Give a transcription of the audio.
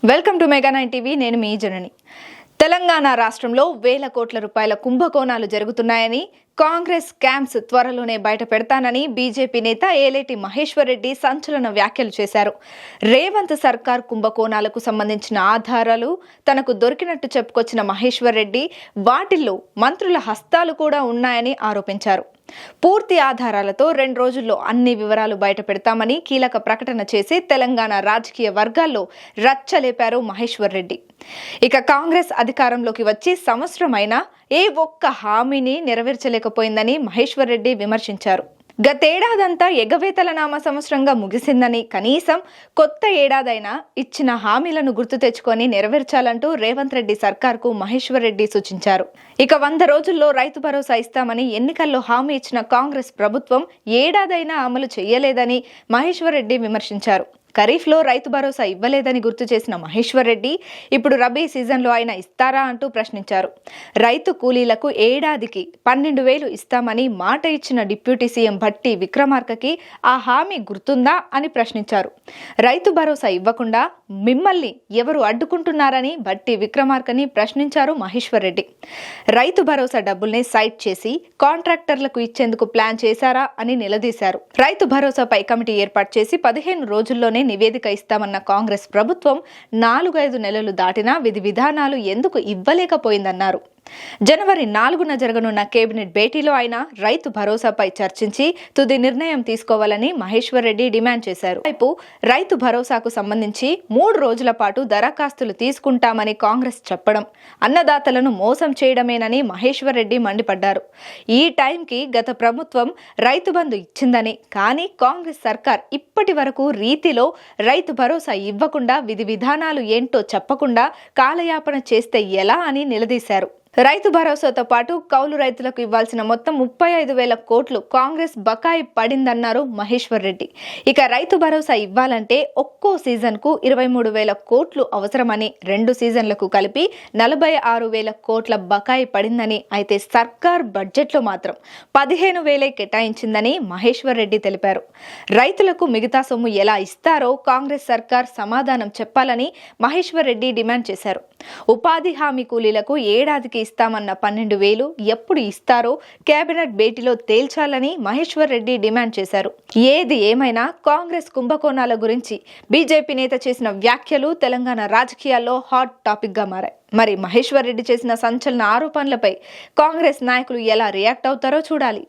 Welcome to mega 9 TV. నేను మీ జనని. తెలంగాణ రాష్ట్రంలో వేల కోట్ల రూపాయల కుంభకోణాలు జరుగుతున్నాయని, కాంగ్రెస్ స్కామ్స్ త్వరలోనే బయట పెడతానని బీజేపీ నేత ఏలేటి మహేశ్వర్ రెడ్డి సంచలన వ్యాఖ్యలు చేశారు. రేవంత్ సర్కార్ కుంభకోణాలకు సంబంధించిన ఆధారాలు తనకు దొరికినట్టు చెప్పుకొచ్చిన మహేశ్వర్ రెడ్డి వాటిల్లో మంత్రుల హస్తాలు కూడా ఉన్నాయని ఆరోపించారు. పూర్తి ఆధారాలతో 2 రోజుల్లో అన్ని వివరాలు బయట పెడతామని కీలక ప్రకటన చేసి తెలంగాణ రాజకీయ వర్గాల్లో రచ్చలేపారు మహేశ్వర్ రెడ్డి. ఇక కాంగ్రెస్ అధికారంలోకి వచ్చి సంవత్సరమైనా ఏ ఒక్క హామీని నెరవేర్చలేకపోయిందని మహేశ్వర్ రెడ్డి విమర్శించారు. గతేడాదంతా ఎగవేతల నామ సంవత్సరంగా ముగిసిందని, కనీసం కొత్త ఏడాదైనా ఇచ్చిన హామీలను గుర్తు తెచ్చుకొని నెరవేర్చాలంటూ రేవంత్ రెడ్డి సర్కార్కు మహేశ్వర్ రెడ్డి సూచించారు. ఇక 100 రోజుల్లో రైతు భరోసా ఇస్తామని ఎన్నికల్లో హామీ ఇచ్చిన కాంగ్రెస్ ప్రభుత్వం ఏడాదైనా అమలు చేయలేదని మహేశ్వర్ రెడ్డి విమర్శించారు. ఖరీఫ్లో రైతు భరోసా ఇవ్వలేదని గుర్తు చేసిన మహేశ్వర్ రెడ్డి ఇప్పుడు రబీ సీజన్లో అయినా ఇస్తారా అంటూ ప్రశ్నించారు. రైతు కూలీలకు ఏడాదికి 12,000 ఇస్తామని మాట ఇచ్చిన డిప్యూటీ సీఎం భట్టి విక్రమార్కకి ఆ హామీ గుర్తుందా అని ప్రశ్నించారు. రైతు భరోసా ఇవ్వకుండా మిమ్మల్ని ఎవరు అడ్డుకుంటున్నారని భట్టి విక్రమార్కని ప్రశ్నించారు మహేశ్వర్ రెడ్డి. రైతు భరోసా డబ్బుల్ని సైట్ చేసి కాంట్రాక్టర్లకు ఇచ్చేందుకు ప్లాన్ చేశారా అని నిలదీశారు. రైతు భరోసాపై కమిటీ ఏర్పాటు చేసి 15 రోజుల్లోనే నివేదిక ఇస్తామన్న కాంగ్రెస్ ప్రభుత్వం 4-5 నెలలు దాటినా విధి విధానాలు ఎందుకు ఇవ్వలేకపోయిందన్నారు. జనవరి 4న జరగనున్న కేబినెట్ భేటీలో అయినా రైతు భరోసాపై చర్చించి తుది నిర్ణయం తీసుకోవాలని మహేశ్వర్ రెడ్డి డిమాండ్ చేశారు. వైపు రైతు భరోసాకు సంబంధించి 3 రోజుల పాటు దరఖాస్తులు తీసుకుంటామని కాంగ్రెస్ చెప్పడం అన్నదాతలను మోసం చేయడమేనని మహేశ్వర్ రెడ్డి మండిపడ్డారు. ఈ టైంకి గత ప్రభుత్వం రైతు బంధు ఇచ్చిందని, కానీ కాంగ్రెస్ సర్కార్ ఇప్పటి వరకు రీతిలో రైతు భరోసా ఇవ్వకుండా విధి విధానాలు ఏంటో చెప్పకుండా కాలయాపన చేస్తే ఎలా అని నిలదీశారు. రైతు భరోసాతో పాటు కౌలు రైతులకు ఇవ్వాల్సిన మొత్తం 35,000 కోట్లు కాంగ్రెస్ బకాయి పడిందన్నారు మహేశ్వర్ రెడ్డి. ఇక రైతు భరోసా ఇవ్వాలంటే ఒక్కో సీజన్కు 23,000 కోట్లు అవసరమని, 2 సీజన్లకు కలిపి 46,000 కోట్ల బకాయి పడిందని, అయితే సర్కార్ బడ్జెట్లో మాత్రం 15,000 కేటాయించిందని మహేశ్వర్ రెడ్డి తెలిపారు. రైతులకు మిగతా సొమ్ము ఎలా ఇస్తారో కాంగ్రెస్ సర్కార్ సమాధానం చెప్పాలని మహేశ్వర్ రెడ్డి డిమాండ్ చేశారు. ఉపాధి హామీ కూలీలకు ఏడాదికి ఇస్తామన్న 12,000 ఎప్పుడు ఇస్తారో కేబినెట్ భేటీలో తేల్చాలని మహేశ్వర్ రెడ్డి డిమాండ్ చేశారు. ఏది ఏమైనా కాంగ్రెస్ కుంభకోణాల గురించి బీజేపీ నేత చేసిన వ్యాఖ్యలు తెలంగాణ రాజకీయాల్లో హాట్ టాపిక్ గా మారాయి. మరి మహేశ్వర్ రెడ్డి చేసిన సంచలన ఆరోపణలపై కాంగ్రెస్ నాయకులు ఎలా రియాక్ట్ అవుతారో చూడాలి.